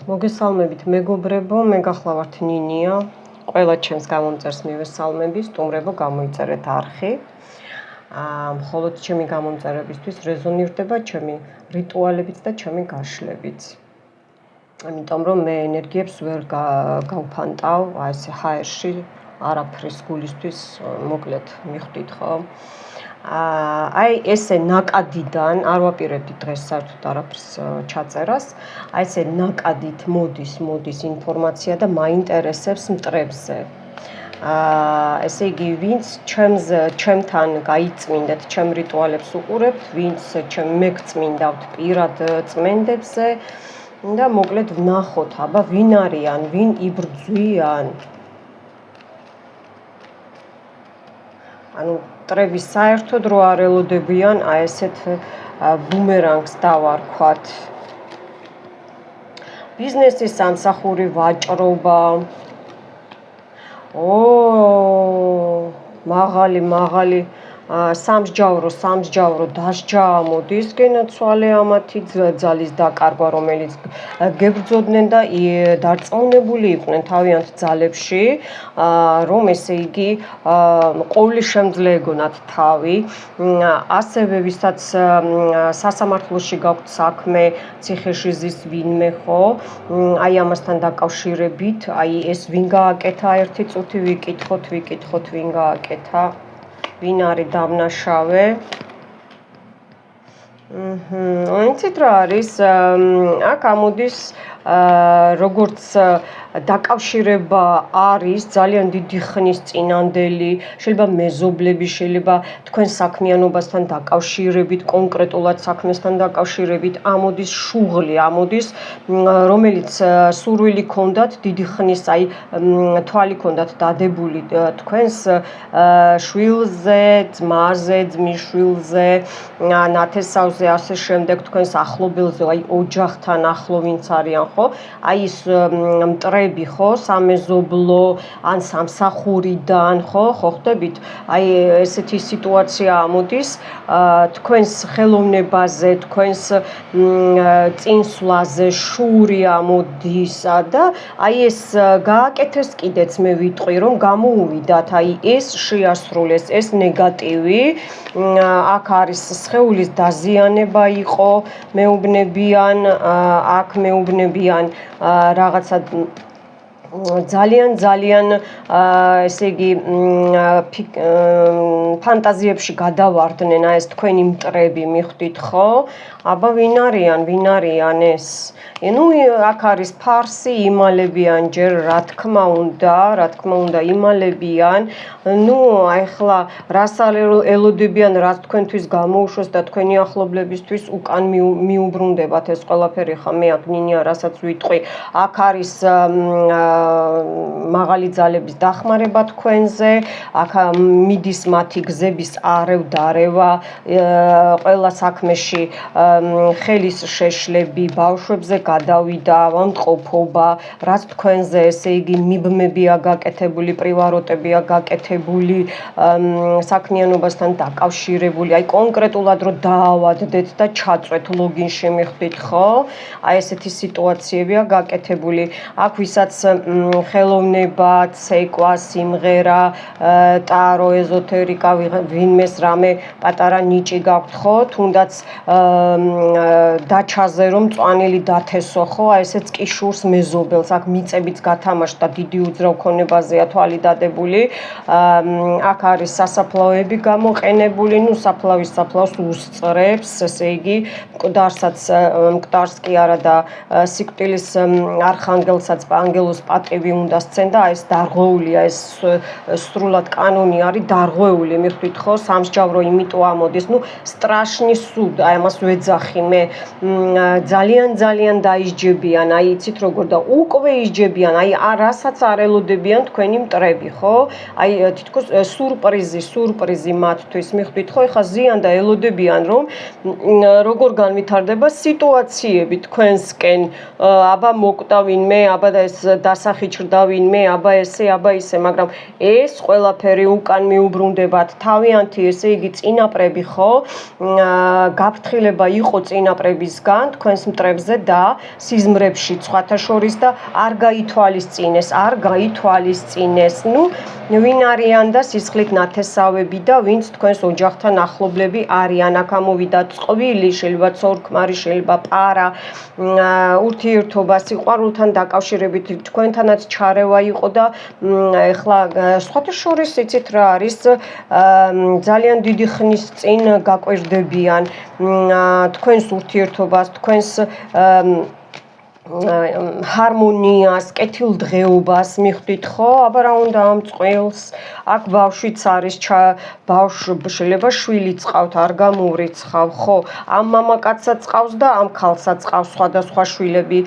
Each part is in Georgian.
მოგესალმებით მეგობრებო, მე გახლავართ ნინია. ყველა ჩემს გამომწერს მივესალმები, სტუმრებო გამოიწერეთ არხი. მხოლოდ ჩემი გამომწერებისთვის რეზონირდება ჩემი რიტუალებიც და ჩემი გაშლებიც. ამიტომ რომ მე ენერგიებს ვერ გავფანტავ, აი ესე ჰაერში არაფრის გულისთვის მოკლედ მიხვდით ხო? აი ესე ნაკადიდან არ ვაპირებდი დღეს საერთოდ არაფრის ჩაწერას. აი ესე ნაკადით მოდის ინფორმაცია და მაინტერესებს მტრებზე. ესე იგი, ვინც ჩემთან გაიწმინდეთ, ჩემ რიტუალებს უყურებთ, ვინც მე გწმინდავთ პირად წმენდებზე და მოკლედ ვნახოთ, აბა ვინ არიან, ვინ იბრძვიან. ანუ მტრები საერთოდ რო არ ელოდებიან, აი ესეთ ბუმერანგს დავარქვათ. ბიზნესის სამსახური ვაჭრობა. მაღალი სამსჯავრო დასჯა ამოდის, გენაცვალე ამათი ძალის დაკარგვა, რომელიც გებრძოდნენ და დარწმუნებული იყვნენ თავიანთ ძალებში, რომ ესე იგი ყოვლისშემძლე ეგონათ თავი. ასევე ვისაც სასამართლოში გაქვთ საქმე, ციხეში ზის ვინმე ხო, აი ამასთან დაკავშირებით, აი ეს ვინ გააკეთა ერთი წუთი ვიკითხოთ, ვინ გააკეთა. ვინ არის დამნაშავე? იცით რა არის? აქ ამოდის როგორც დაკავშირება არის ძალიან დიდი ხნის წინანდელი, შეიძლება მეზობლები, შეიძლება თქვენ საქმიანობასთან დაკავშირებით, კონკრეტულად საქმესთან დაკავშირებით ამოდის შუღლი, რომელიც სურვილი ქონდათ დიდი ხნის, აი თვალი ქონდათ დადებული თქვენს შვილზე, ძმაზე, ძმის შვილზე, ნათესავზე, ასე შემდეგ თქვენს ახლობელზე, აი ოჯახთან ახლო ვინც არიან ხო? აი ის მტრები ხო, სამეზობლო ან სამსახურიდან ხო ხდებით? აი ესეთი სიტუაცია ამოდის თქვენს ხელოვნებაზე, თქვენს წინსვლაზე, შური ამოდის და აი ეს გააკეთეს კიდეც მე ვიტყვი რომ გამოუვიდათ, აი ეს შეასრულეს, ეს ნეგატივი. აქ არის სხეულის დაზიანება იყო, მეუბნებიან, აქ მეუბნებიან რაღაცა ძალიან ესე იგი ფანტაზიებში გადავარდნენ აი ეს თქვენი მტრები მიხვდით ხო? აბა ვინ არიან ეს? ნუ აქ არის ფარსი, იმალებიან ჯერ რა თქმა უნდა იმალებიან. ნუ ახლა რას ელოდებიან, რაც თქვენთვის გამოუშვეს და თქვენი ახლობლებისთვის უკან მიუბრუნდებათ ეს ყველაფერი ხა მე აქ ნინია რასაც ვიტყვი. აქ არის მაღალი ძალების დახმარება თქვენზე, აქ მიდის მათი გზების არევ-დარევა, ყველა საქმეში ხელის შეშლები, ბავშვებზე გადავიდა, ავადმყოფობა, რაც თქვენზე ესე იგი მიბმებია გაკეთებული, პრივაროტებია გაკეთებული, საქმიანობასთან დაკავშირებული, აი კონკრეტულად რომ დაავადდეთ და ჩაწვეთ ლოგინში მიხვდით ხო? აი ესეთი სიტუაციებია გაკეთებული. აქ ვისაც ხელოვნება, ცეკვა, სიმღერა, ტარო, ეზოთერიკა, ვინმეს რამე პატარა ნიჭი გაქვთ ხო? თუნდაც დაჩაზე რომ მწვანილი დათესო ხო? აი ესეც კი შურს მეზობელს, აქ მიწებიც გათამაშდა, დიდი უძრავ ქონებაზეა თვალი დადებული. აქ არის სასაფლაოები გამოყენებული, ნუ საფლავს უსწრებს, ესე იგი მკვდარს კი არა და სიკვდილის არხანგელსაც ანგელოზს პატივი უნდა სცენ და ეს დარღვეულია, ეს სრულად კანონი არის დარღვეული, მიხვდით ხო? სამსჯავრო იმიტომ ამოდის, ნუ სტრაშნი სუდ, აი ამას ვეძახი მე. ძალიან დაისჯებიან, აი იცით როგორ და უკვე ისჯებიან, აი რასაც არ ელოდებიან თქვენი მტრები, ხო? აი თითქოს სურპრიზი მათთვის, მიხვდით ხო? ეხლა ზიან და ელოდებიან რომ როგორ განვითარდება სიტუაციები თქვენსკენ, აბა მოკვდა ვინმე, აბა და ეს ასახი ჩრდა ვინმე, აბა ესე, აბა ისე, მაგრამ ეს ყველაფერი უკან მიუბრუნდებათ. თავიანთი, ესე იგი, წინაპრები ხო? გაფრთხილება იყო წინაპრებისგან თქვენს მტრებზე და სიზმრებში სხვათა შორის და არ გაითვალისწინეს. ნუ ვინ არიან და სისხლით ნათესავები და ვინც თქვენს ოჯახთან ახლობლები არიან. აქ ამოვიდა წყვილი, შეიძლება ცოლ-ქმარი, შეიძლება პარა, ურთიერთობა სიყვარულთან დაკავშირებით თქვენთანაც ჩარევა იყო და ეხლა სხვათა შორის იცით რა არის, ძალიან დიდი ხნის წინ გაკვირდებიან თქვენს ურთიერთობას, თქვენს ჰარმონიას, კეთილდღეობას მიხვდით ხო? აბა რა უნდა ამ წყვილს? აქ ბავშვიც არის, შეიძლება შვილიც ყავთ, არ გამოვრიცხავ, ხო? ამ მამაკაცსაც ყავს და ამ ქალსაც ყავს სხვადასხვა შვილები,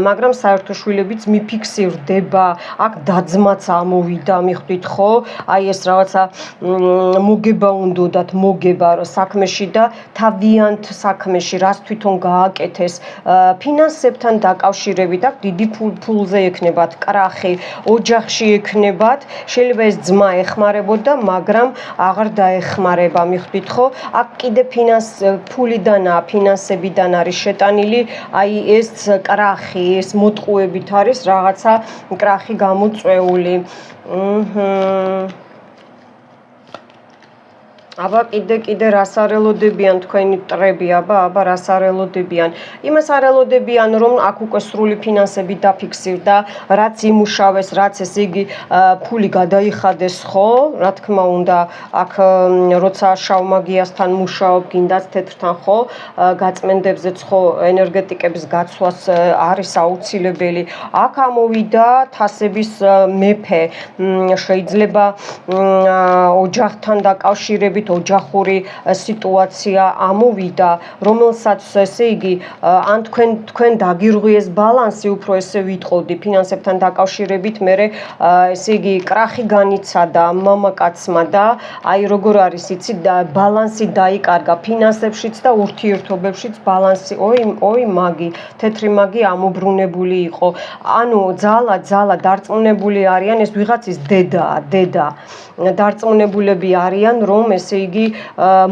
მაგრამ საერთო შვილებიც მიფიქსირდება. აქ დაძმაც ამოვიდა, მიხვდით ხო? აი ეს რაღაცა მოგება უნდათ, მოგება საქმეში და თავიანთ საქმეში რას თვითონ გააკეთეს, ფინანსებთან დაკავშირებით, აქ დიდი ფულზე ექნებათ კრახი, ოჯახში ექნებათ, შეიძლება ეს ძმა ეხმარებოდა, მაგრამ აღარ დაეხმარება, მიხვდით ხო? აქ კიდე ფულიდანაა, ფინანსებიდან არის შეტანილი, აი ეს კრახი, ეს მოტყუებით არის რაღაცა კრახი გამოწვეული. აბა კიდე რას არ ელოდებიან თქვენი მტრები, აბა რას არ ელოდებიან? იმას არ ელოდებიან, რომ აქ უკვე სრული ფინანსები დაფიქსირდა, რაც იმუშავეს, რაც ესე იგი ფული გადაიხადეს, ხო? რა თქმა უნდა, აქ როცა შავ მაგიასთან მუშაობ, გინდაც თეთრთან, ხო? გაწმენდებზეც ხო ენერგეტიკების გაცვლას არის აუცილებელი. აქ ამოვიდა თასების მეფე, შეიძლება ოჯახთან დაკავშირებით ოჯახური სიტუაცია ამოვიდა, რომელსაც ესე იგი ან თქვენ დაგირღვიეს ბალანსი, უფრო ესე ვიტყოდი ფინანსებთან დაკავშირებით, მე ესე იგი კრახი განიცადა მამაკაცმა და აი როგორ არის იცი ბალანსი დაიკარგა ფინანსებშიც და ურთიერთობებშიც ბალანსი, ой მაგი, თეთრი მაგი ამობრუნებული იყო. ანუ ძალა დარწმუნებული არიან, ეს ვიღაცის დედა დარწმუნებულები არიან, რომ ესე იგი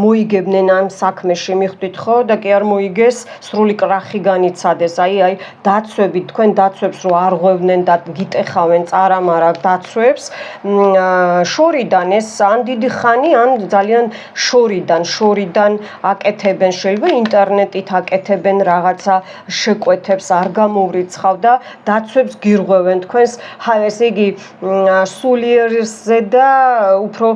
მოიგებდნენ ამ საქმეში, მიხვდით ხო? და კი არ მოიგეს, სრული კრახი განიცადეს. აი დაცვები, თქვენ დაცვებს რო არ ღვევდნენ და გიტეხავენ წარამარა დაცვებს, შორიდან ეს ან დიდი ხანი, ან ძალიან შორიდან აკეთებენ, შეიძლება ინტერნეტით აკეთებენ რაღაცა შეკვეთებს, არ გამოვრიცხავ და დაცვებს გირღვევენ თქვენს, ესე იგი სულიერზე და უფრო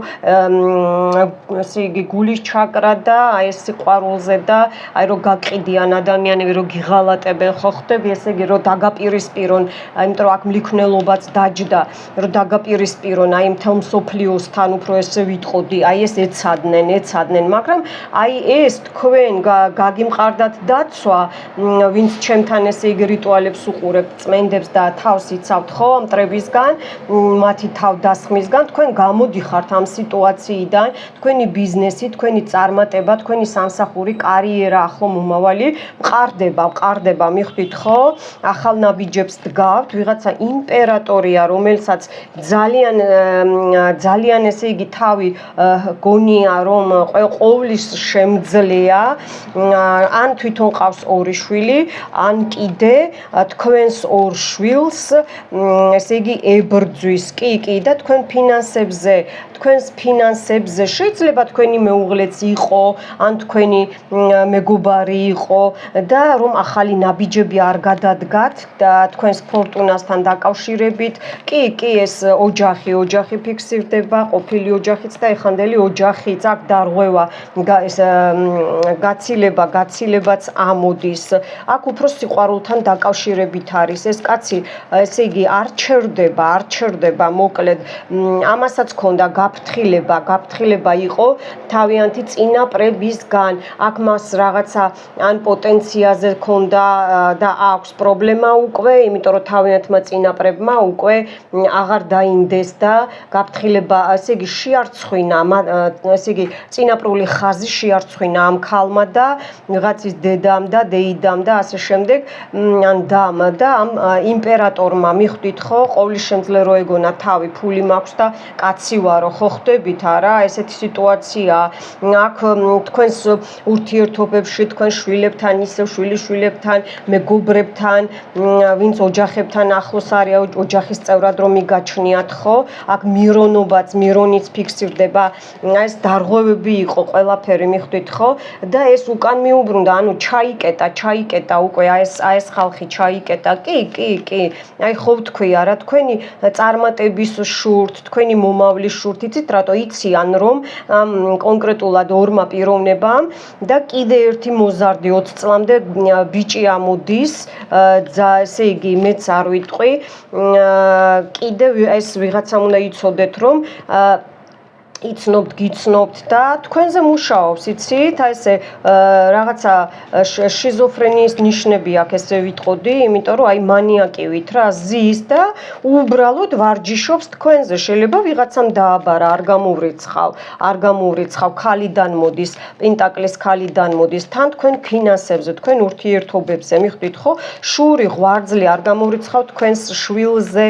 ესე იგი გულის ჩაკრა და აი ეს სიყვარულზე და აი რომ გაყიდიან ადამიანები, რომ გიღალატებენ, ხო ხდები, ესე იგი რომ დაგაპირისპირონ, იმიტომ რომ აქ მლიქნელობაც დაჯდა, რომ დაგაპირისპირონ აი მთელ მსოფლიოსთან, უფრო ესე ვიტყოდი, აი ეს ეცადნენ, მაგრამ აი ეს თქვენ გაგიმყარდათ დაცვა, ვინც ჩემთან ესე იგი რიტუალებს უყურებთ, წმენდებს და თავს იცავთ ხო ამ მტრებისგან, მათი თავდასხმისგან, თქვენ გამოდიხართ ამ სიტუაციიდან, თქვენი ბიზნესი, თქვენი წარმატება, თქვენი სამსახური, კარიერა, ახლო მომავალი მყარდება, მიხვდით ხო? ახალ ნაბიჯებს დგავთ, ვიღაცა იმპერატორია, რომელსაც ძალიან ესე იგი თავი გონია, რომ ყოვლის შემძლეა, ან თვითონ ყავს ორი შვილი, ან კიდე თქვენს ორ შვილს ესე იგი ებრძვის, კი და თქვენს ფინანსებზე შეიძლება თქვენი მეუღლეც იყო, ან თქვენი მეგობარი იყო და რომ ახალი ნაბიჯები არ გადადგათ და თქვენს ფორტუნასთან დაკავშირებით, კი ეს ოჯახი ფიქსირდება, ყოფილი ოჯახიც და ეხანდელი ოჯახიც, აქ დარღვევა, ეს გაცილებაც ამოდის. აქ უფრო სიყვარულთან დაკავშირებით არის. ეს კაცი, ესე იგი, არ ჩერდება, მოკლედ, ამასაც ქონდა გაფრთხილება იყო იყო თავიანთი წინაპრებისგან. აქ მას რაღაცა ან პოტენციაზე ქონდა და აქვს პრობლემა უკვე, იმიტომ რომ თავიანთმა წინაპრებმა უკვე აღარ დაინდეს და გაფრთხილება, ესე იგი შეარცხვინა, ესე იგი წინაპრული ხაზი შეარცხვინა ამ ქალმა და ვიღაცის დედამ და დეიდამ და ასე შემდეგ, ან დამ და ამ იმპერატორმა მიხვდით ხო, ყოვლისშემძლე რო ეგონა თავი, ფული მაქვს და კაცი ვარო, ხო ხვდებით არა, ესეთი სიტუაცია აქ თქვენს ურთიერთობებში, თქვენ შვილებთან, ისევ შვილიშვილებთან, მეგობრებთან, ვინც ოჯახებთან ახლოს არის, ოჯახის წევრად რომ მიგაჩნიათ ხო, აქ მირონობაც, მირონიც ფიქსირდება, ეს დარღვევები იყო ყველაფერი მიხვდით ხო და ეს უკან მიუბრუნდა, ანუ ჩაიკეტა უკვე ეს ხალხი ჩაიკეტა, კი, აი ხო ვთქვი არა, თქვენი წარმატების შურთ, თქვენი მომავლის შურთ, იცით რატო იციან რომ კონკრეტულად ორმა პიროვნებამ და კიდე ერთი მოზარდი 20 წლამდე ბიჭი ამოდის, ესე იგი მეც არ ვიტყვი, კიდე ეს ვიღაცამ უნდა იცოდეთ რომ იცნობთ, გიცნობთ და თქვენზე მუშაობს, იცით? აი ესე რაღაცა შიზოფრენიის ნიშნები აქვს, ესე ვიტყოდი, იმიტომ რომ აი მანიაკივით რა, ზის და უბრალოდ ვარჯიშობს თქვენზე. შეიძლება ვიღაცამ დააბარა, არ გამოვრიცხავ, ქალიდან მოდის, პენტაკლის ქალიდან მოდის, თან თქვენ ფინანსებზე, თქვენ ურთიერთობებზე, მიხვდით ხო? შური, ღვარძლი არ გამოვრიცხავ თქვენს შვილზე,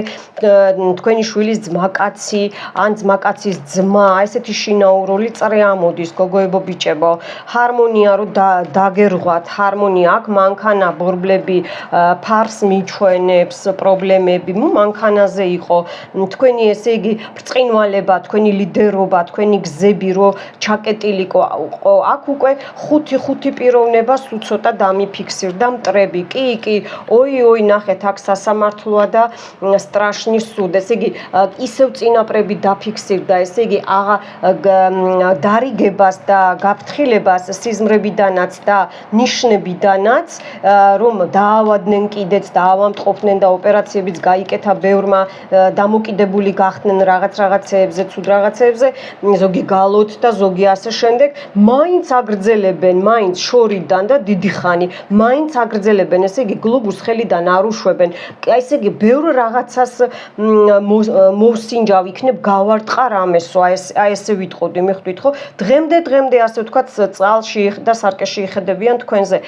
თქვენი შვილის ძმაკაცი, ან ძმაკაცის ძმა ესეთი შინაურული წრე ამოდის გოგოებო ბიჭებო ჰარმონია რომ დაგერღვათ ჰარმონია აქ მანქანა ბორბლები ფარს მიჩვენებს პრობლემები მანქანაზე იყო თქვენი ესე იგი ბრწყინვალება თქვენი ლიდერობა თქვენი გზები რო ჩაკეტილიყო აქ უკვე ხუთი პიროვნება სულ ცოტა დამიფიქსირდა მტრები კი ой ნახეთ აქ სასამართლოა და სტრაშნი სუდ ესე იგი ისევ წინაპრები დაფიქსირდა ესე იგი დარიგებას და გაფრთხილებას სიზმრებიდანაც და ნიშნებიდანაც რომ დაავადდნენ კიდეც დაავადყოფდნენ და ოპერაციებიც გაიკეთა ბევრმა დამოკიდებული გახდნენ რაღაცეებზე ცუდ რაღაცეებზე ზოგი გალოთ და ზოგი ასე შემდეგ მაინც აგრძელებენ მაინც შორიდან და დიდი ხანი მაინც აგრძელებენ ესე იგი გლობუს ხელიდან არ უშვებენ ესე იგი ბევრ რაღაცას მოვსინჯავ იქნებ გავარტყარ ამესო აი ესე ვიტყოდი მიხვდით ხო დღემდე ასე ვთქვათ წალში და სარკეში იხედებიან თქვენზე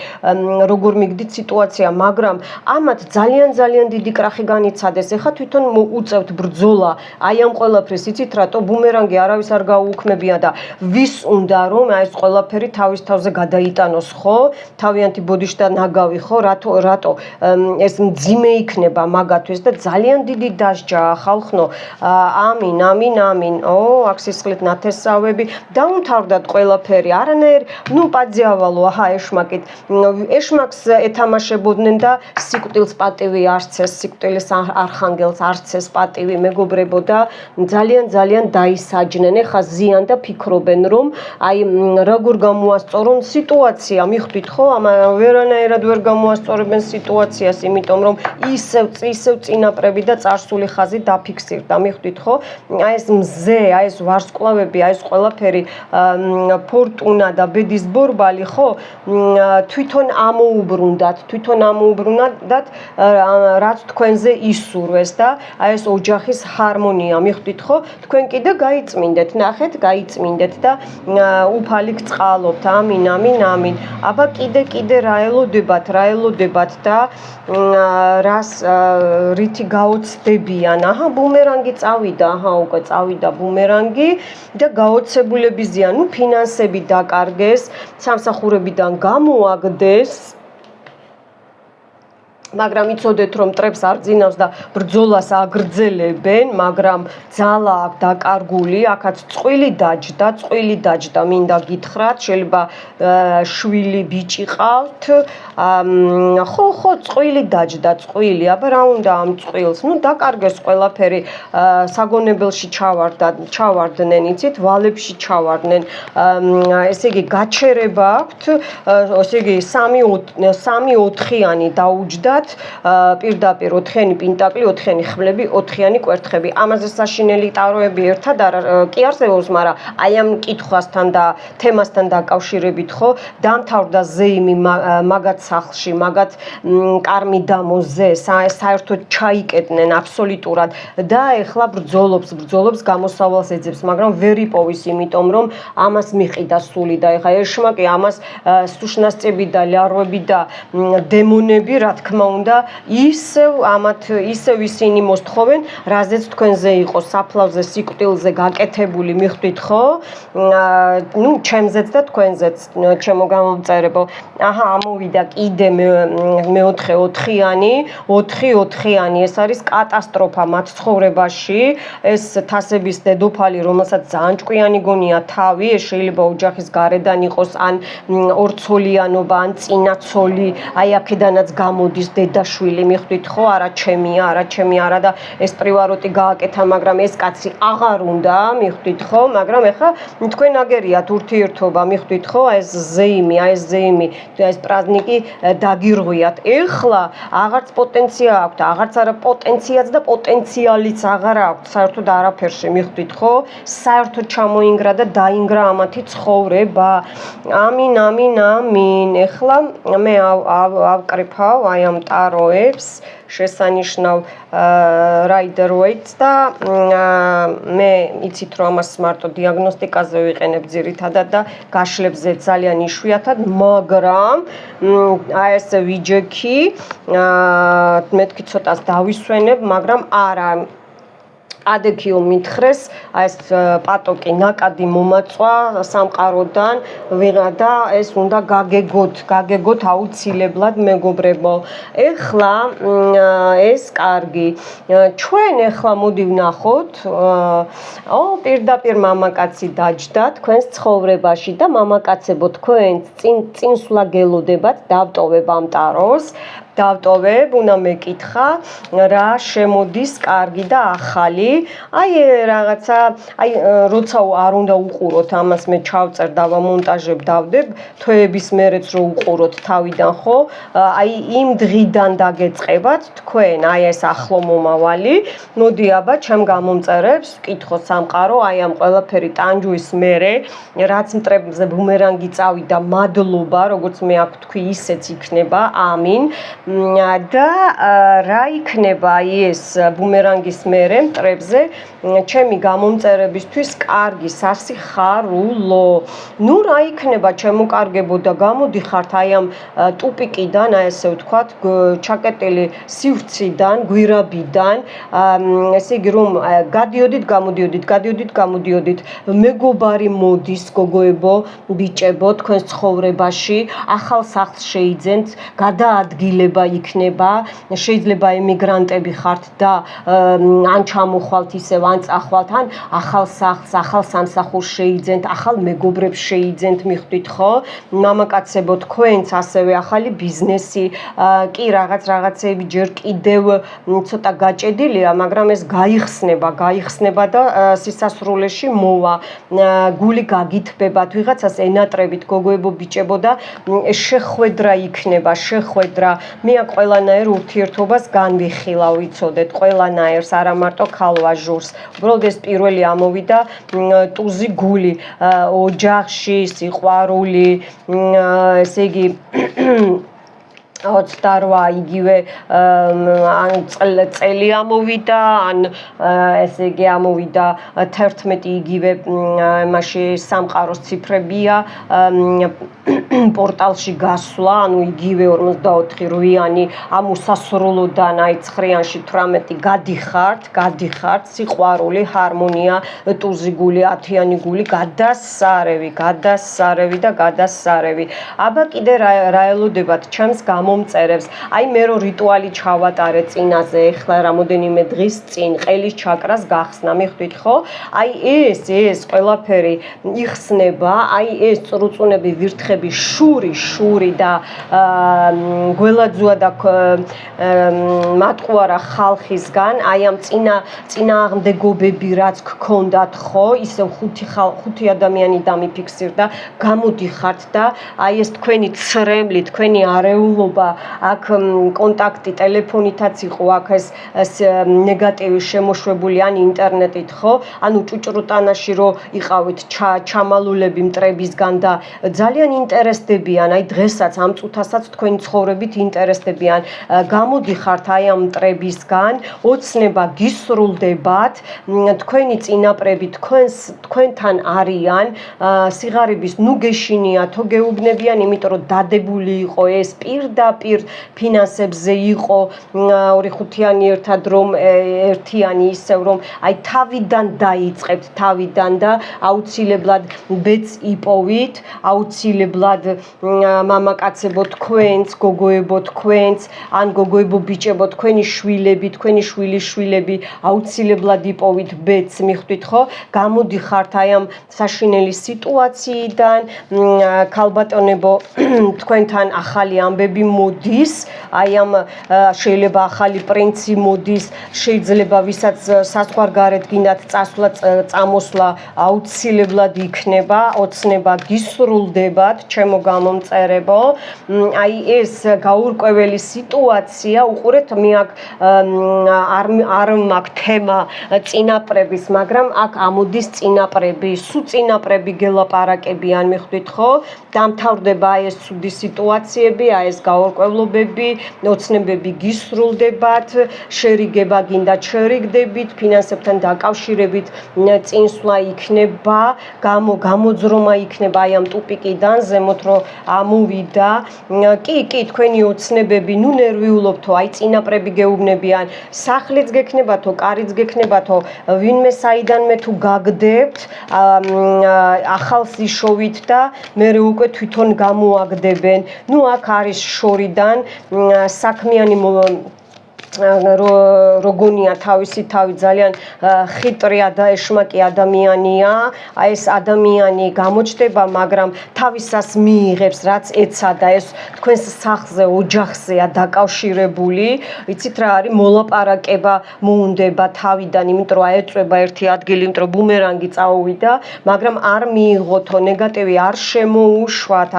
როგორ მიგდით სიტუაცია მაგრამ ამათ ძალიან დიდი კრახი განიცადეს ეხა თვითონ უწევთ ბრძოლა აი ამ ყველაფრის იცით რატო ბუმერანგი არავის არ გაუუქმებია და ვის უნდა რომ აი ეს ყველაფერი თავის თავზე გადაიტანოს ხო თავიანთი ბოდიში და ნაგავი ხო რატო ეს მძიმე იქნება მაგათვის და ძალიან დიდი დასჯაა ხალხნო ამინ აქ სისხლით ნათესავები დაუნთავრდათ ყველაფერი არანაირი პაძიავალო აჰა ეშმაკით ეშმაკს ეთამაშებოდნენ და სიკვდილს პატივი არცეს სიკვდილის არხანგელს არცეს პატივი მეგობრებო და ძალიან დაისაჯნენ ეხა ზიან და ფიქრობენ რომ აი როგორ გამოასწორონ სიტუაცია მიხვდით ხო ვერანაირად ვერ გამოასწორებენ სიტუაციას იმიტომ რომ ისევ წინაპრები და წარსული ხაზი დაფიქსირდა მიხვდით ხო აი ეს მზე აი ეს ვარსკვლავები აი ეს ყველაფერი ფორტუნა და ბედის ბორბალი ხო თვითონ ამოუბრუნდათ რაც თქვენზე ისურვეს და აი ეს ოჯახის ჰარმონია მიხვდით ხო თქვენ კიდე გაიწმინდეთ ნახეთ გაიწმინდეთ და უფალი გწყალობთ ამინ აბა კიდე რა ელოდებათ და რას რითი გაოცდებიან აჰა ბუმერანგი წავიდა უკვე წავიდა ბუმერანგი და გაოცებულებიზია ფინანსები დაკარგეს სამსახურებიდან გამოაგდეს მაგრამ იცოდეთ რომ მტრებს არ ძინავს და ბრძოლას აგრძელებენ მაგრამ ძალა აქვს დაკარგული აქაც წყვილი დაჯდა მინდა გითხრათ შეიძლება შვილი ბიჭი ყავთ ხო წყვილი დაჯდა აბა რა უნდა ამ წყვილს დაკარგეს ყველაფერი საგონებელში ჩავარდნენ იცით ვალებში ჩავარდნენ ესე იგი გაჩერება აქვთ ესე იგი 3-4-იანი დაუჯდათ ვიღებათ პირდაპირ 4-იანი პენტაკლი, 4-იანი ხმლები, 4-იანი კვერთხები. ამაზე საშინელი ტაროები ერთად კი არსებობს, მაგრამ აი ამ კითხვასთან და თემასთან დაკავშირებით ხო დამთავრდა ზეიმი მაგათ სახლში, მაგათ კარმიდამოზე, საერთოდ ჩაიკეტნენ აბსოლუტურად და ეხლა ბრძოლობს გამოსავალს ეძებს, მაგრამ ვერ იპოვის, იმიტომ რომ ამას მიყიდა სული და ეხლა ერშმაკი ამას სუშნასწები და ლიარვები და დემონები, რა თქმა უნდა, ისევ ისინი მოსთხოვენ, რაზეც თქვენზე იყო საფლავზე, სიკვდილზე გაკეთებული, მიხვდით ხო? ნუ ჩემზეც და თქვენზეც, ჩემო გამომწერებო. აჰა, ამოვიდა კიდე მეოთხე 4-იანი, ეს არის კატასტროფა მათ ცხოვრებაში. ეს თასების დედოფალი, რომელსაც ძალიან ჭკვიანი გონია თავი, ეს შეიძლება ოჯახის გარედან იყოს, ან ორცოლიანობა, ან წინაცოლი, აი აქედანაც გამოდის დედაშვილი, მიხვდით ხო? არა ჩემი არა და ეს პრივაროტი გააკეთა, მაგრამ ეს კაცი აღარ უნდა, მიხვდით ხო? მაგრამ ეხლა თქვენ აგერიათ ურთიერთობა, მიხვდით ხო? ეს ზეიმი, ეს პრაზნიკი დაგირღვიათ. ეხლა აღარც პოტენცია აქვს, აღარც არა პოტენციაც და პოტენციალიც აღარ აქვს, საერთოდ არაფერში, მიხვდით ხო? საერთოდ ჩამოინგრა და დაინგრა ამათი ცხოვრება. ამინ. ეხლა მე ავკრიფავ აი ამ ტაროებს, შესანიშნავ Rider Waite და მე იცით რომ ამას მარტო დიაგნოსტიკაზე ვიყენებ ძირითადად და გაშლებზე ძალიან იშვიათად, მაგრამ აი ეს ვიჯექი მეთქი ცოტას დავისვენებ, მაგრამ არა ადექიო მითხრეს, აი ეს პატოკი ნაკადი მომაწვა სამყაროდან ვიღა და ეს უნდა გაგეგოთ აუცილებლად მეგობრებო. ეხლა ეს კარგი. ჩვენ ეხლა მოდი ვნახოთ, პირდაპირ მამაკაცი დაჯდა თქვენს ცხოვრებაში და მამაკაცებო თქვენს წინსვლა გელოდებათ, დავტოვებ ამ ტაროს. უნდა მეკითხა რა შემოდის კარგი და ახალი. აი რაღაცა, როცა არ უნდა უყუროთ, ამას მე ჩავწერ, დავამონტაჟებ, დავდებ, თვეების მერეც რო უყუროთ თავიდან ხო? აი იმ დღიდან დაგეწყებათ თქვენ, აი ეს ახლო მომავალი. მოდი აბა ჩემ გამომწერებს, ვკითხო სამყარო, აი ამ ყველაფერი ტანჯვის მერე, რაც მტრებზე ბუმერანგი წავიდა, მადლობა, როგორც მე აქ თქვი, ისეც იქნება. ამინ. და რა იქნება ეს ბუმერანგის მერე მტრებზე ჩემი გამომწერებისთვის კარგი სასიხარულო. ნუ რა იქნება ჩემო კარგებო და გამოდიხართ აი ამ ტუპიკიდან, აი ესე ვთქვათ, ჩაკეტილი სივრციდან, გვირაბიდან, ესე იგი რომ გადიოდით, მეგობარი მოდის გოგოებო, ბიჭებო, თქვენს ცხოვრებაში, ახალ სახლს შეიძენთ, გადაადგილება იქნება, შეიძლება ემიგრანტები ხართ და ან ჩამოხვალთ ისევ, ან წახვალთ, ან ახალ სახლს, ახალ სამსახურს შეიძენთ, ახალ მეგობრებს შეიძენთ, მიხვდით ხო? მამაკაცებო, თქვენც ასევე ახალი ბიზნესი, კი რაღაცეები ჯერ კიდევ ცოტა გაჭედილია, მაგრამ ეს გაიხსნება და სისასრულეში მოვა. გული გაგითბებათ, ვიღაცას ენატრებით, გოგოებო, ბიჭებო და შეხვედრა იქნება, მე აქ ყველანაირ ურთიერთობას განვიხილავ, იცოდეთ, ყველანაირს, არა მარტო ქალვაჟურს. უბრალოდ ეს პირველი ამოვიდა ტუზი გული, ოჯახში, სიყვარული, ესე იგი 28 იგივე ან წელი ამოვიდა, ან ესე იგი ამოვიდა 11 იგივე მასში სამყაროს ციფრებია, პორტალში გასვლა, ანუ იგივე 44-იანი ამ უსასრულოდან აი 9-იანში 18 გადიხართ, სიყვარული, ჰარმონია, ტუზი გული, 10-იანი გული, გადასარევი და გადასარევი. აბა კიდე რა ელოდებათ ჩემს მომწერებს. აი მე რო რიტუალი ჩავატარე წინაზე, ეხლა რამოდენიმე დღის წინ ყელის ჩაკრას გახსნა, მიხვდით ხო? აი ეს ყველაფერი იხსნება, აი ეს წრუწუნები, ვირთხები შური და გველაძუა და მატყუარა ხალხისგან, აი ამ წინააღმდეგობები რაც გქონდათ ხო, ისევ ხუთი ადამიანი დამიფიქსირდა, გამოდიხართ და აი ეს თქვენი ცრემლი, თქვენი არეულობა, აქ კონტაქტი ტელეფონითაც იყო, აქ ეს ნეგატივი შემოშვებული ან ინტერნეტით ხო, ანუ ჭუჭრუტანაში რო იყავით ჩამალულები მტრებისგან და ძალიან ინტერესდებიან, აი დღესაც ამ წუთასაც თქვენი ცხოვრებით ინტერესდებიან, გამოდიხართ აი ამ მტრებისგან, ოცნება გისრულდებათ, თქვენი წინაპრები თქვენთან არიან, სიღარიბის ნუ გეშინიათო, გეუბნებიან, იმიტომ რომ დადებული იყო ეს პირდაპირ ფინანსებზე იყო 2-5-იანი ერთად რომ ერთიანი ისევ რომ აი თავიდან დაიწყებთ თავიდან და აუცილებლად ბედს იპოვით, აუცილებლად მამაკაცებო თქვენს, გოგოებო თქვენს, ან გოგოებო ბიჭებო თქვენი შვილები, თქვენი შვილიშვილები აუცილებლად იპოვით ბედს, მიხვდით ხო? გამოდიხართ აი ამ საშინელი სიტუაციიდან, ქალბატონებო, თქვენთან ახალი ამბები მოდის, აი ამ შეიძლება ახალი პრინცი მოდის, შეიძლება ვისაც საზღვარგარეთ გინდათ წასვლა, წამოსვლა აუცილებლად იქნება, ოცნება გისრულდებათ, ჩემო გამომწერებო. აი ეს გაურკვეველი სიტუაცია, უყურეთ, მე აქ არ მაქვს თემა წინაპრების, მაგრამ აქ ამოდის წინაპრები, სულ წინაპრები გელაპარაკებიან, მიხვდით ხო? დამთავრდება აი ეს ცუდი სიტუაციები, აი ეს გაურკვევლობები, ოცნებები გისრულდებათ, შერიგება გინდათ შერიგდებით, ფინანსებთან დაკავშირებით წინსვლა იქნება, გამოძრომა იქნება აი ამ ტუპიკიდან, ზემოთ რო ამოვიდა. კი, თქვენი ოცნებები, ნუ ნერვიულობთო, აი წინაპრები გეუბნებიან, სახლიც გექნებათო, კარიც გექნებათო, ვინმე საიდანმე თუ გაგდებთ, ახალს იშოვით და მერე უკვე თვითონ გამოაგდებენ. ნუ აქ არის შორიდან საქმიანი როგონია თავისი თავი ძალიან ხიტრი და ეშმაკი ადამიანია, აი ეს ადამიანი გამოჩდება, მაგრამ თავისას მიიღებს რაც ეცადა, ეს თქვენს სახლზე, ოჯახზეა დაკავშირებული, იცით რა არის, მოლაპარაკება მოუნდება თავიდან, იმიტომ რომ აეწვება ერთი ადგილი, იმიტომ რომ ბუმერანგი წაუვიდა, მაგრამ არ მიიღოთო, ნეგატივი არ შემოუშვათ,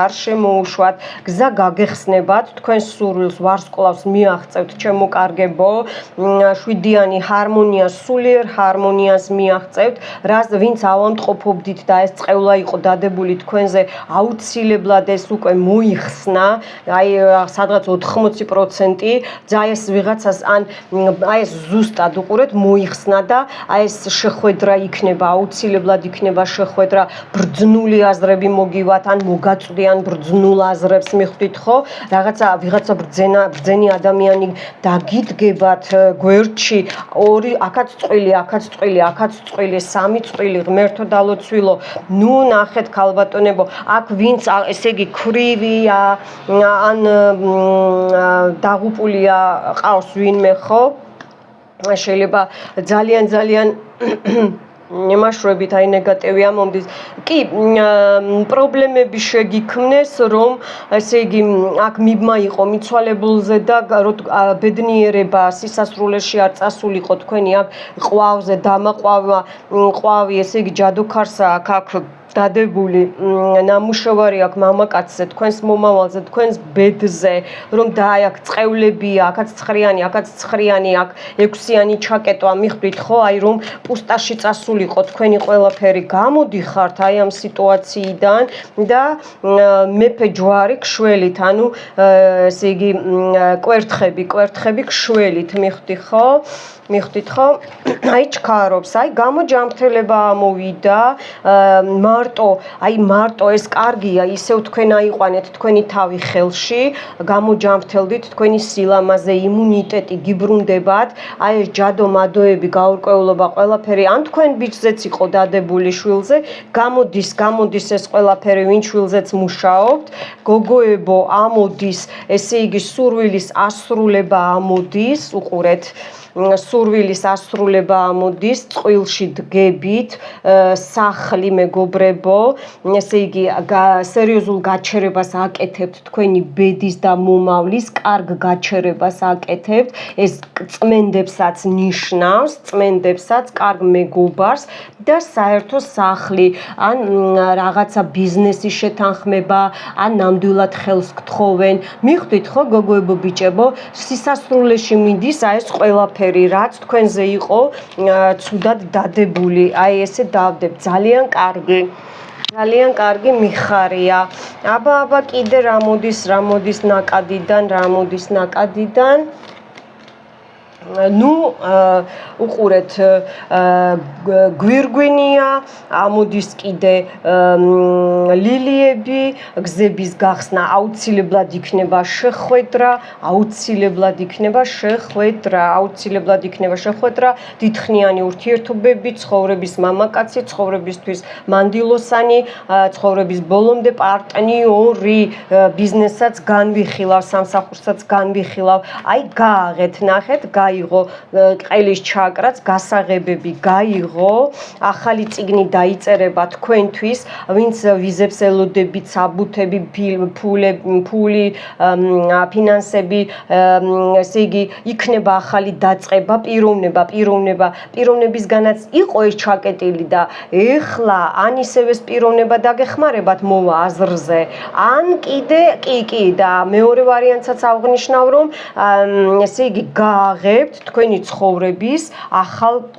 გზა გაგეხსნებათ, თქვენს სურვილს, ვარსკვლავს მიაღწევთ, ჩემო კარგებო, შვიდიანი ჰარმონია, სულიერ ჰარმონიას მიაღწევთ, ვინც ავამტყოფობდით და ეს წყევლა იყო დადებული თქვენზე, აუცილებლად ეს უკვე მოიხსნა, აი სადღაც 80%, ეს ვიღაცას ან აი ეს ზუსტად უყურეთ მოიხსნა და აი ეს შეხვედრა იქნება, აუცილებლად იქნება შეხვედრა, ბრძნული აზრები მოგივათ, ან მოგაწვდიან ბრძნულ აზრებს, მიხვდით ხო? ვიღაცა ბრძენი ადამიანი დაგიდგებათ გვერდში, აქაც წყვილი, აქაც წყვილი, 3 წყვილი, ღმერთო დალოცვილო, ნუ ნახეთ ქალბატონებო, აქ ვინც ესე იგი ქრივია, ან დაღუპულია ყავს ვინმე ხო? შეიძლება ძალიან ნემაშრებით აი ნეგატივი ამომდის. კი, პრობლემები შეგიქმნეს, რომ ესე იგი აქ მიბმა იყო მიცვალებულზე და ბედნიერება სისასრულეში არ წასულიყო თქვენი აქ ყვავზე ყვავი, ესე იგი ჯადოქარსა აქ დადებული ნამუშევარი აქვს მამაკაცზე, თქვენს მომავალზე, თქვენს ბედზე, რომ აქ წყევლებია, აქაც ცხრიანი, აქ 6-იანი ჩაკეტვა, მიხვდით ხო, აი რომ პუსტაში წასულიყო თქვენი ყველაფერი, გამოდიხართ აი ამ სიტუაციიდან და მეფე ჯვარი ქშველით, ანუ ესე იგი კვერთხები ქშველით, მიხვდით ხო? აი ჩქარობს, აი გამოჯამრთელება ამოვიდა, მარტო ეს კარგია, ისევ თქვენ აიყვანეთ თქვენი თავი ხელში, გამოჯამრთელდით, თქვენი სილამაზე, იმუნიტეტი გიბრუნდებათ, აი ეს ჯადო-მადოები, გაურკვევლობა, ყველაფერი, ან თქვენ ბიჭზეც იყო დადებული შვილზე, გამოდის ეს ყველაფერი, ვინ შვილზეც მუშაობთ, გოგოებო, ამოდის, ესე იგი სურვილის ასრულება ამოდის, უყურეთ, სურვილის ასრულება ამოდის, წყვილში დგებით, სახლი მეგობრებო, მეგობრებო, ესე იგი სერიოზულ გაჩერებას აკეთებთ თქვენი ბედის და მომავლის, კარგ გაჩერებას აკეთებთ, ეს წმენდებსაც ნიშნავს, წმენდებსაც, კარგ მეგობარს და საერთო სახლი, ან რაღაცა ბიზნესის შეთანხმება, ან ნამდვილად ხელს გთხოვენ. მიხვდით ხო გოგოებო ბიჭებო, სისასრულეში მიდის აი ეს ყველაფერი, რაც თქვენზე იყო ცუდად დადებული, აი ესე დავდებთ, ძალიან კარგი. ძალიან კარგი მიხარია. აბა კიდე რა მოდის ნაკადიდან. ნუ უყურეთ გვირგვინია, ამოდის კიდე ლილიები, გზების გახსნა აუცილებლად იქნება შეხვედრა, დიდხნიანი ურთიერთობები, ცხოვრების მამაკაცი, ცხოვრებისთვის მანდილოსანი, ცხოვრების ბოლომდე პარტნიორი, ბიზნესაც განვიხილავ, სამსახურსაც განვიხილავ, აი გააღეთ, ნახეთ, გაიღო ყელის ჩაკრაც, გასაღებები გაიღო, ახალი წიგნი დაიწერება თქვენთვის, ვინც ვიზებს ელოდებით, საბუთები, ფული, ფინანსები, ესე იგი, იქნება ახალი დაწყება, პიროვნებისგანაც იყო ეს ჩაკეტილი და ეხლა ან ისევ ეს პიროვნება დაგეხმარებათ მოვა აზრზე, ან კიდე კი და მეორე ვარიანტსაც ავღნიშნავ, რომ ესე იგი გააღებთ თქვენი ცხოვრების ახალ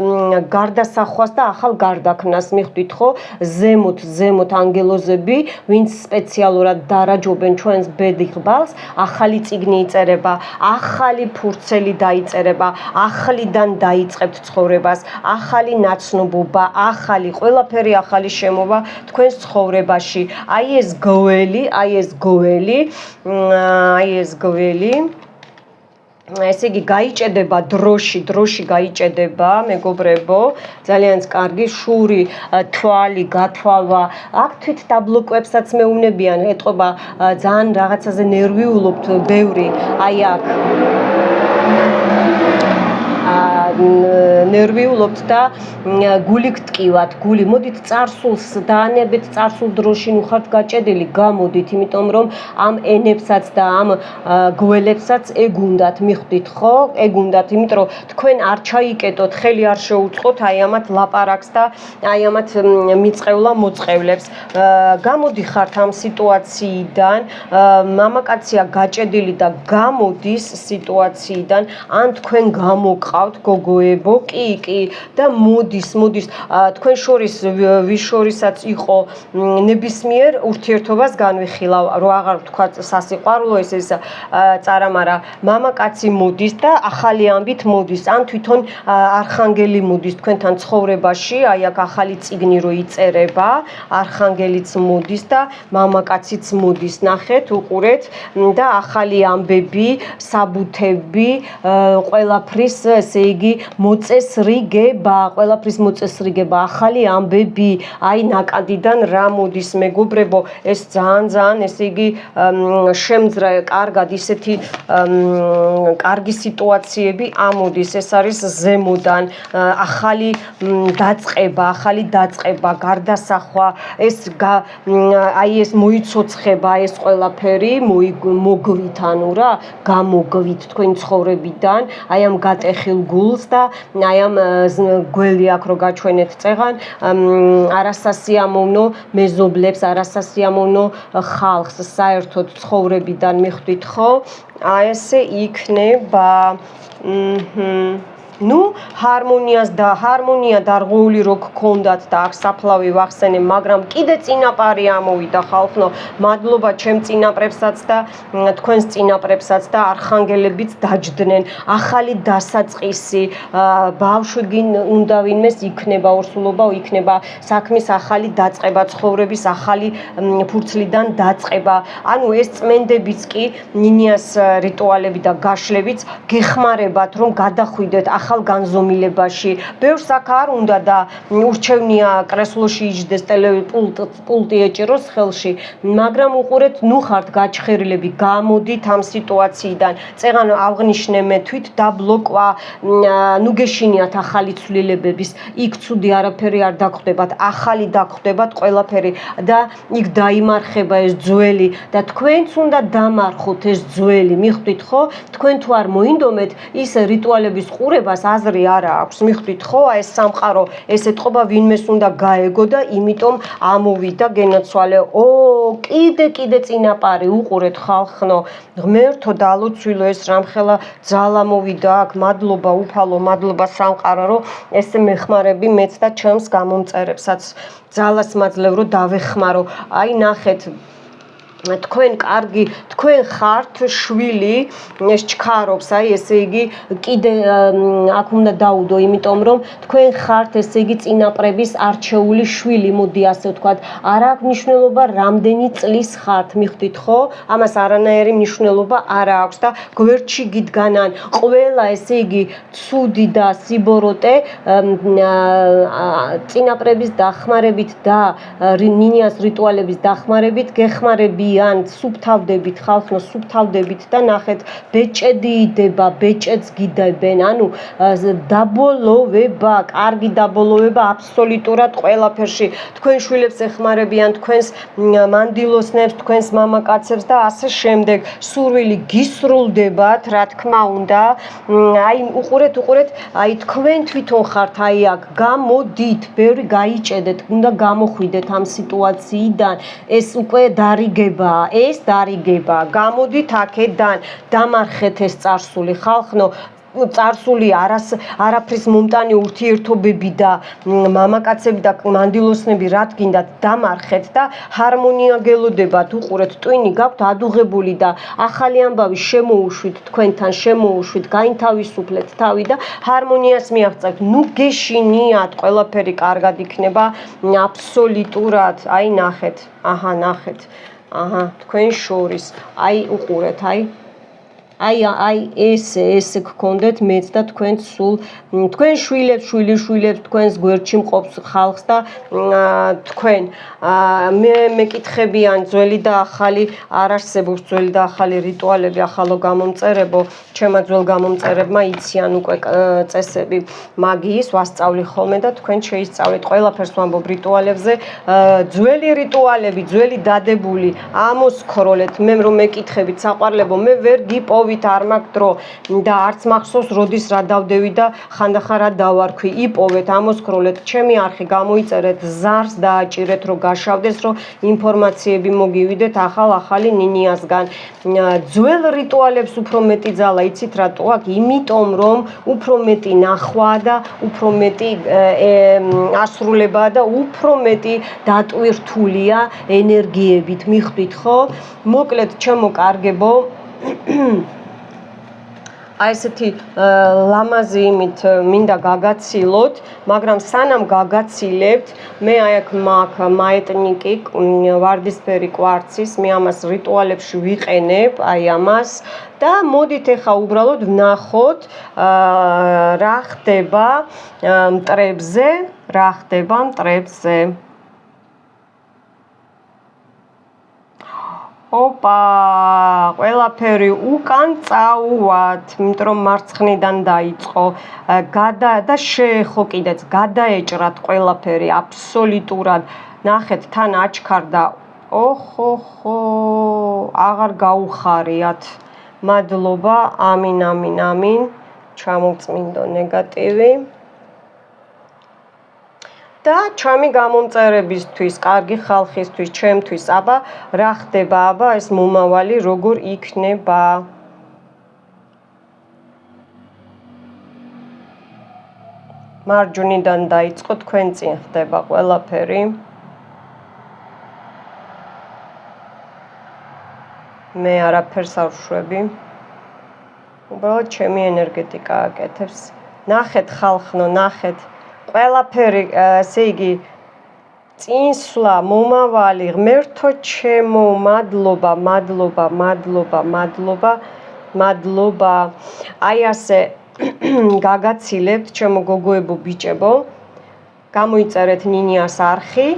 გარდასახვას და ახალ გარდაქმნას. მიხვდით ხო, ზემოთ ანგელოზები, ვინც სპეციალურად დარაჯობენ ჩვენს ბედიღბალს, ახალი წიგნი იწერება, ახალი ფურცელი დაიწერება, ახლიდან დაიწყებთ ცხოვრებას, ახალი ნაცნობობა, ყველაფერი ახალი შემოვა თქვენს ცხოვრებაში. აი ეს გველი, ესე იგი გაიჭედება დროში გაიჭედება, მეგობრებო, ძალიან კარგი, შური, თვალი, გათვალვა, აქ თვით დაბლოკვებსაც მეუბნებიან, ეტყობა ძალიან რაღაცაზე ნერვიულობთ ბევრი, აი აქ ნერვიულობთ და გული გტკივათ, მოდით წარსულს დაანებეთ, წარსულ დროში ნუ ხართ გაჭედილი, გამოდით, იმიტომ რომ ამ ენებსაც და ამ გველებსაც ეგუნდათ, მიხვდით ხო? ეგუნდათ, იმიტომ რომ თქვენ არ ჩაიკეტოთ, ხელი არ შეუწყოთ აი ამათ ლაპარაკს და აი ამათ მიწევლა მოწყევლებს. გამოდიხართ ამ სიტუაციიდან, მამაკაცია გაჭედილი და გამოდის სიტუაციიდან, ან თქვენ გამოგყავთ გოგოებო, კი და მოდის თქვენ შორის ვის შორისაც იყო ნებისმიერ ურთიერთობას განვიხილავ, რო აღარ ვთქვა სასიყვარულო ეს წარამარა, მამაკაცი მოდის და ახალი ამბით მოდის, ან თვითონ არხანგელი მოდის თქვენთან ცხოვრებაში, აი აქ ახალი წიგნი რო იწერება, არხანგელიც მოდის და მამაკაციც მოდის, ნახეთ, უყურეთ და ახალი ამბები, საბუთები, ყველაფრის ესე იგი მოწესრიგება, ახალი ამბები, აი ნაკადიდან რა მოდის, მეგობრებო, ეს ძალიან ესე იგი შემძრა კარგად ისეთი კარგი სიტუაციები ამოდის, ეს არის ზემოდან, ახალი დაწყება, გარდასახვა, აი ეს მოიცოცხება, ეს ყველაფერი მოგვით, ანუ რა, გამოგვით თქვენი ცხოვრებიდან, აი ამ გატეხილ გულს და აი ამ გველი აქ რო გაჩვენეთ წეღან, არასასიამოვნო მეზობლებს, არასასიამოვნო ხალხს საერთოდ ცხოვრებიდან, მიხვდით ხო? აი ესე იქნება. ნუ ჰარმონია დარღვეული რო გქონდათ და აქ საფლავი ვახსენე, მაგრამ კიდე წინაპარი ამოვიდა ხალხო, მადლობა ჩემ წინაპრებსაც და თქვენს წინაპრებსაც და არხანგელებიც დაჯდნენ, ახალი დასაწყისი, ბავშვი უნდა ვინმეს იქნება, ორსულობა იქნება, საქმის ახალი დაწყება, ცხოვრების ახალი ფურცლიდან დაწყება, ანუ ეს წმენდებიც კი ნინიას რიტუალები და გაშლებიც გეხმარებათ, რომ გადახვიდეთ ახალ განზომილებაში. ბევრს აქ არ უნდა და ურჩევნია კრესლოში იჯდეს, პულტი ეჭიროს ხელში, მაგრამ უყურეთ, ნუ ხართ გაჩხერილები, გამოდით ამ სიტუაციიდან. წეღან აღნიშნე მე თვით დაბლოკვა, ნუ გეშინიათ ახალი ცვლილებების, იქ ცუდი არაფერი არ დაგხვდებათ, ახალი დაგხვდებათ ყველაფერი და იქ დაიმარხება ეს ძველი და თქვენც უნდა დამარხოთ ეს ძველი, მიხვდით ხო? თქვენ თუ არ მოინდომეთ, ის რიტუალების ყურებას აზრი არ აქვს, მიხვდით ხო? ეს სამყარო ეს ეთყობა ვინმეს უნდა გაეგო და იმიტომ ამოვიდა გენაცვალე. კიდე წინაპარი უყურეთ ხალხნო, ღმერთო დალოცვილო ეს რამხელა ძალა მოვიდა აქ, მადლობა უფალო, მადლობა სამყარო, რომ ესე მეხმარები მეც და ჩემს გამომწერებსაც ძალას მაძლევ რომ დავეხმარო. აი ნახეთ თქვენ კარგი, თქვენ ხართ შვილი, ეს ჩქარობს, აი ესე იგი კიდე აქ უნდა დაუდო, იმიტომ რომ თქვენ ხართ ესე იგი წინაპრების არჩეული შვილი, მოდი ასე ვთქვათ, არ აქვს მნიშვნელობა რამდენი წლის ხართ, მიხვდით ხო? ამას არანაირი მნიშვნელობა არ აქვს და გვერდში გიდგანან ყველა ესე იგი ცუდი და სიბოროტე წინაპრების დახმარებით და ნინიას რიტუალების დახმარებით გეხმარებიან, სუფთავდებით ხალხო, სუფთავდებით და ნახეთ ბეჭედი იდება, ბეჭედს გიდებენ, ანუ დაბოლოვება, კარგი დაბოლოვება აბსოლუტურად ყველაფერში. თქვენ შვილებს ეხმარებიან, თქვენს მანდილოსნებს, თქვენს მამაკაცებს და ასე შემდეგ. სურვილი გისრულდებათ, რა თქმა უნდა. აი უყურეთ, აი თქვენ თვითონ ხართ აი აქ, გამოდით, ბევრი გაიჭედეთ, უნდა გამოხვიდეთ ამ სიტუაციიდან. ეს უკვე დარიგება, ეს დარიგება. გამოდით აქედან, დამარხეთ ეს წარსული ხალხნო. წარსული არაფრის მომტანი ურთიერთობები და მამაკაცები და მანდილოსნები რა გინდათ დამარხეთ და ჰარმონია გელოდებათ. უყურეთ, ტვინი გაქვთ ადუღებული და ახალი ამბავი შემოუშვით თქვენთან, შემოუშვით, გაინთავისუფლეთ თავი და ჰარმონიას მიაღწევთ. ნუ გეშინიათ, ყველაფერი კარგად იქნება აბსოლუტურად. აი ნახეთ, ნახეთ. თქვენ შორის, აი უყურეთ, აი ესე გქონდეთ მეც და თქვენ სულ თქვენ შვილებს, შვილიშვილებს, თქვენს გვერდში მყოფს ხალხს და თქვენ მე მეკითხებიან ძველი და ახალი არ არსებობს ძველი და ახალი რიტუალები, ახალო გამომწერებო, ჩემმა ძველ გამომწერებმა იციან უკვე წესები მაგიის, ვასწავლი ხოლმე და თქვენ შეისწავლეთ ყველაფერს ვამბობ რიტუალებზე, ძველი რიტუალები, ძველი დადებული, ამოსქროლეთ, მე რომ მეკითხებით საყვარლებო, მე ვერ გიპოვ არ მაქვს დრო და არც მახსოვს როდის რა დავდევი და ხანდახან რა დავარქვი. იპოვეთ, ამოსქროლეთ, ჩემი არხი გამოიწერეთ, ზარს დააჭირეთ, რომ გაშავდეს, რომ ინფორმაციები მოგივიდეთ ახალი ნინიასგან. ძველ რიტუალებს უფრო მეტი ძალა იცით რატო აქვს? იმიტომ რომ უფრო მეტი ნახვა და უფრო მეტი ასრულებაა და უფრო მეტი დატვირთულია ენერგიებით, მიხვდით ხო? მოკლედ ჩემო კარგებო, აი ესეთი ლამაზი იმით მინდა გაგაცილოთ, მაგრამ სანამ გაგაცილებთ, მე აი აქ მაქვს მაეტნიკი ვარდისფერი კვარცის, მე ამას რიტუალებში ვიყენებ, აი ამას და მოდით ახლა უბრალოდ ვნახოთ რა ხდება მტრებზე. ყველაფერი უკან წაუვათ, იმიტომ რომ მარცხნიდან დაიწყო და შეეხო კიდეც, გადაეჭრათ ყველაფერი აბსოლუტურად. ნახეთ, თან აჩქარდა, აღარ გაუხარიათ. მადლობა, ამინ. ჩამოვწმინდო ნეგატივი. და ჩემი გამომწერებისთვის, კარგი ხალხისთვის, ჩემთვის, აბა რა ხდება, აბა ეს მომავალი როგორ იქნება? მარჯვნიდან დაიწყო, თქვენ წინ ხდება ყველაფერი. მე არაფერს არ ვშვები. უბრალოდ ჩემი ენერგეტიკა აკეთებს. ნახეთ ხალხნო, ნახეთ. ყველაფერი, ესე იგი, წინსვლა, მომავალი, ღმერთო ჩემო, მადლობა. აი ასე, გაგაცილებთ ჩემო გოგოებო ბიჭებო გამოიწერეთ ნინიას არხი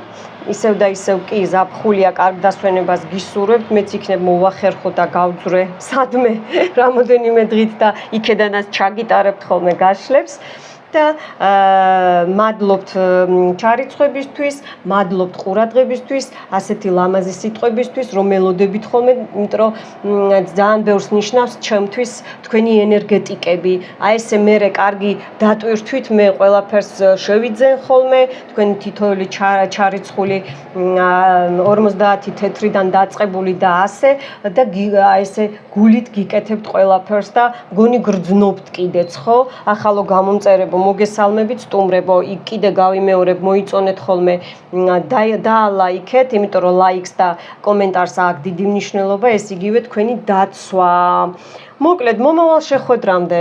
ისევ და ისევ კი ზაფხულია კარგ დასვენებას გისურვებთ მეც იქნებ მოვახერხო და გავძვრე სადმე რამოდენიმე დღით და იქედანაც ჩაგიტარებთ ხოლმე გაშლებს და მადლობთ ჩარიცხვებისთვის, მადლობთ ყურადღებისთვის, ასეთი ლამაზი სიტყვებისთვის, რომ მელოდებით ხოლმე, იმიტომ რომ ძალიან ბევრს ნიშნავს ჩემთვის თქვენი ენერგეტიკები. აი ესე მერე კარგი დატვირთვით მე ყველაფერს შევიძენ ხოლმე, თქვენი თითოეული ჩარიცხული 50 თეთრიდან დაწყებული და ასე და აი ესე გულით გიკეთებთ ყველაფერს და მგონი გრძნობთ კიდეც, ხო? ახალო გამომწერებო მოგესალმებით სტუმრებო, იქ კიდე გავიმეორებ, მოიწონეთ ხოლმე დაალაიქეთ, იმიტომ რომ ლაიქს და კომენტარს აქვს დიდი მნიშვნელობა, ეს იგივე თქვენი დაცვა. მოკლედ, მომავალ შეხვედრამდე.